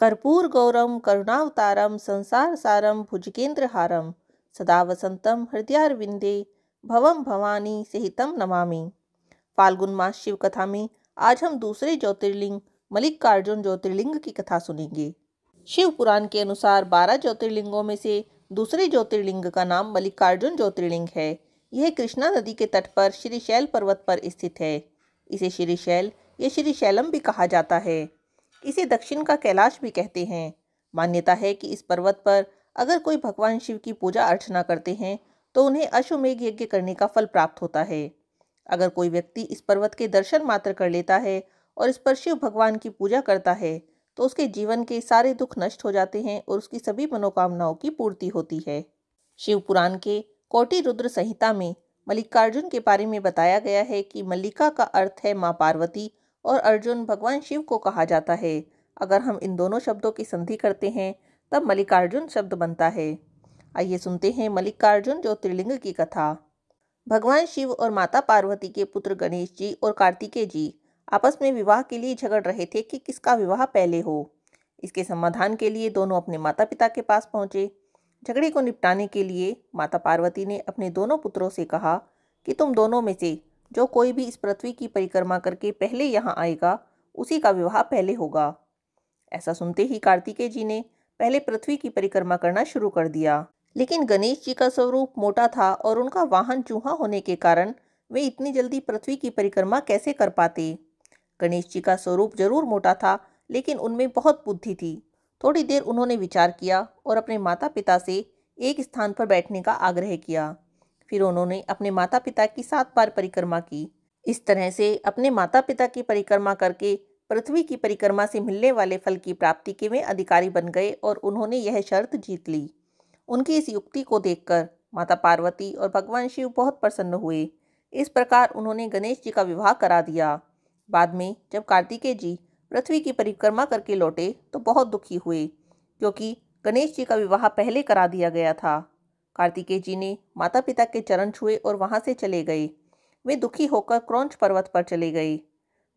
कर्पूर गौरम करुणावतारम संसार सारम भुजगेंद्रहारम सदा वसंतम हृदयारविंदे भवम भवानी सहितम नमामि। फाल्गुन मास शिव कथा में आज हम दूसरे ज्योतिर्लिंग मल्लिकार्जुन ज्योतिर्लिंग की कथा सुनेंगे। शिव पुराण के अनुसार 12 ज्योतिर्लिंगों में से दूसरे ज्योतिर्लिंग का नाम मल्लिकार्जुन ज्योतिर्लिंग है। यह कृष्णा नदी के तट पर श्रीशैल पर्वत पर स्थित है। इसे श्रीशैल या श्रीशैलम भी कहा जाता है। इसे दक्षिण का कैलाश भी कहते हैं। मान्यता है कि इस पर्वत पर अगर कोई भगवान शिव की पूजा अर्चना करते हैं तो उन्हें अश्वमेघ यज्ञ करने का फल प्राप्त होता है। अगर कोई व्यक्ति इस पर्वत के दर्शन मात्र कर लेता है और इस पर शिव भगवान की पूजा करता है तो उसके जीवन के सारे दुख नष्ट हो जाते हैं और उसकी सभी मनोकामनाओं की पूर्ति होती है। शिव पुराण के कोटि रुद्र संहिता में मल्लिकार्जुन के बारे में बताया गया है कि मल्लिका का अर्थ है माँ पार्वती और अर्जुन भगवान शिव को कहा जाता है। अगर हम इन दोनों शब्दों की संधि करते हैं तब मल्लिकार्जुन शब्द बनता है। आइए सुनते हैं मल्लिकार्जुन ज्योतिर्लिंग की कथा। भगवान शिव और माता पार्वती के पुत्र गणेश जी और कार्तिकेय जी आपस में विवाह के लिए झगड़ रहे थे कि किसका विवाह पहले हो। इसके समाधान के लिए दोनों अपने माता पिता के पास पहुंचे। झगड़े को निपटाने के लिए माता पार्वती ने अपने दोनों पुत्रों से कहा कि तुम दोनों में से जो कोई भी इस पृथ्वी की परिक्रमा करके पहले यहाँ आएगा उसी का विवाह पहले होगा। ऐसा सुनते ही कार्तिकेय जी ने पहले पृथ्वी की परिक्रमा करना शुरू कर दिया। लेकिन गणेश जी का स्वरूप मोटा था और उनका वाहन चूहा होने के कारण वे इतनी जल्दी पृथ्वी की परिक्रमा कैसे कर पाते। गणेश जी का स्वरूप जरूर मोटा था लेकिन उनमें बहुत बुद्धि थी। थोड़ी देर उन्होंने विचार किया और अपने माता पिता से एक स्थान पर बैठने का आग्रह किया। फिर उन्होंने अपने माता पिता की 7 बार परिक्रमा की। इस तरह से अपने माता पिता की परिक्रमा करके पृथ्वी की परिक्रमा से मिलने वाले फल की प्राप्ति के वे अधिकारी बन गए और उन्होंने यह शर्त जीत ली। उनकी इस युक्ति को देखकर माता पार्वती और भगवान शिव बहुत प्रसन्न हुए। इस प्रकार उन्होंने गणेश जी का विवाह करा दिया। बाद में जब कार्तिकेय जी पृथ्वी की परिक्रमा करके लौटे तो बहुत दुखी हुए क्योंकि गणेश जी का विवाह पहले करा दिया गया था। कार्तिकेय जी ने माता पिता के चरण छुए और वहां से चले गए। वे दुखी होकर क्रौंच पर्वत पर चले गए।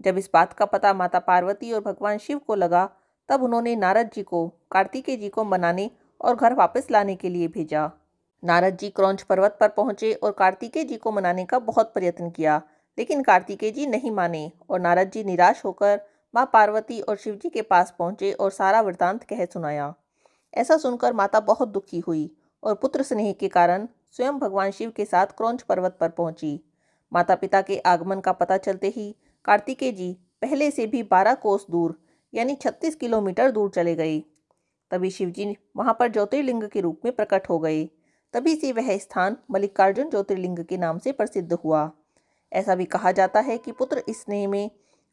जब इस बात का पता माता पार्वती और भगवान शिव को लगा तब उन्होंने नारद जी को कार्तिकेय जी को मनाने और घर वापस लाने के लिए भेजा। नारद जी क्रौंच पर्वत पर पहुंचे और कार्तिकेय जी को मनाने का बहुत प्रयत्न किया लेकिन कार्तिकेय जी नहीं माने और नारद जी निराश होकर माँ पार्वती और शिव जी के पास पहुंचे और सारा वृतांत कह सुनाया। ऐसा सुनकर माता बहुत दुखी हुई और पुत्र स्नेह के कारण स्वयं भगवान शिव के साथ क्रौंच पर्वत पर पहुंची। माता पिता के आगमन का पता चलते ही कार्तिकेय जी पहले से भी 12 कोस दूर यानी 36 किलोमीटर दूर चले गए। तभी शिव जी वहां पर ज्योतिर्लिंग के रूप में प्रकट हो गए। तभी से वह स्थान मल्लिकार्जुन ज्योतिर्लिंग के नाम से प्रसिद्ध हुआ। ऐसा भी कहा जाता है कि पुत्र स्नेह में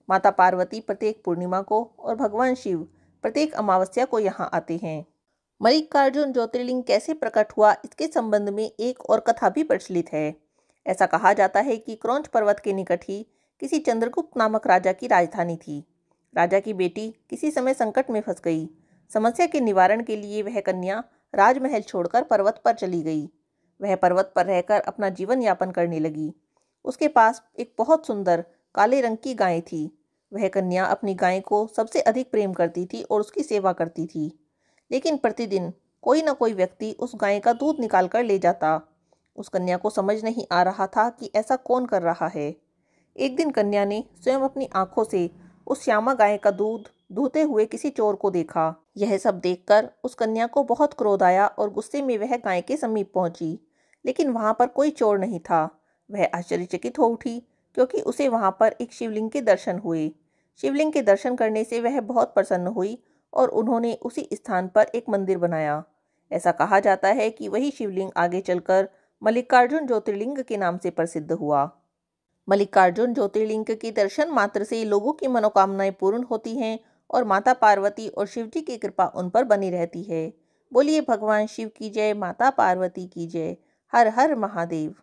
माता पार्वती प्रत्येक पूर्णिमा को और भगवान शिव प्रत्येक अमावस्या को यहाँ आते हैं। मल्लिकार्जुन ज्योतिर्लिंग कैसे प्रकट हुआ इसके संबंध में एक और कथा भी प्रचलित है। ऐसा कहा जाता है कि क्रौंच पर्वत के निकट ही किसी चंद्रगुप्त नामक राजा की राजधानी थी। राजा की बेटी किसी समय संकट में फंस गई। समस्या के निवारण के लिए वह कन्या राजमहल छोड़कर पर्वत पर चली गई। वह पर्वत पर रहकर अपना जीवन यापन करने लगी। उसके पास एक बहुत सुंदर काले रंग की गाय थी। वह कन्या अपनी गाय को सबसे अधिक प्रेम करती थी और उसकी सेवा करती थी। लेकिन प्रतिदिन कोई न कोई व्यक्ति उस गाय का दूध निकाल कर ले जाता। उस कन्या को समझ नहीं आ रहा था कि ऐसा कौन कर रहा है। एक दिन कन्या ने स्वयं अपनी आंखों से उस श्यामा गाय का दूध दूहते हुए किसी चोर को देखा। यह सब देखकर उस कन्या को बहुत क्रोध आया और गुस्से में वह गाय के समीप पहुंची। लेकिन वहां पर कोई चोर नहीं था। वह आश्चर्यचकित हो उठी क्योंकि उसे वहां पर एक शिवलिंग के दर्शन हुए। शिवलिंग के दर्शन करने से वह बहुत प्रसन्न हुई और उन्होंने उसी स्थान पर एक मंदिर बनाया। ऐसा कहा जाता है कि वही शिवलिंग आगे चलकर मल्लिकार्जुन ज्योतिर्लिंग के नाम से प्रसिद्ध हुआ। मल्लिकार्जुन ज्योतिर्लिंग के दर्शन मात्र से लोगों की मनोकामनाएं पूर्ण होती हैं और माता पार्वती और शिव जी की कृपा उन पर बनी रहती है। बोलिए भगवान शिव की जय, माता पार्वती की जय। हर हर महादेव।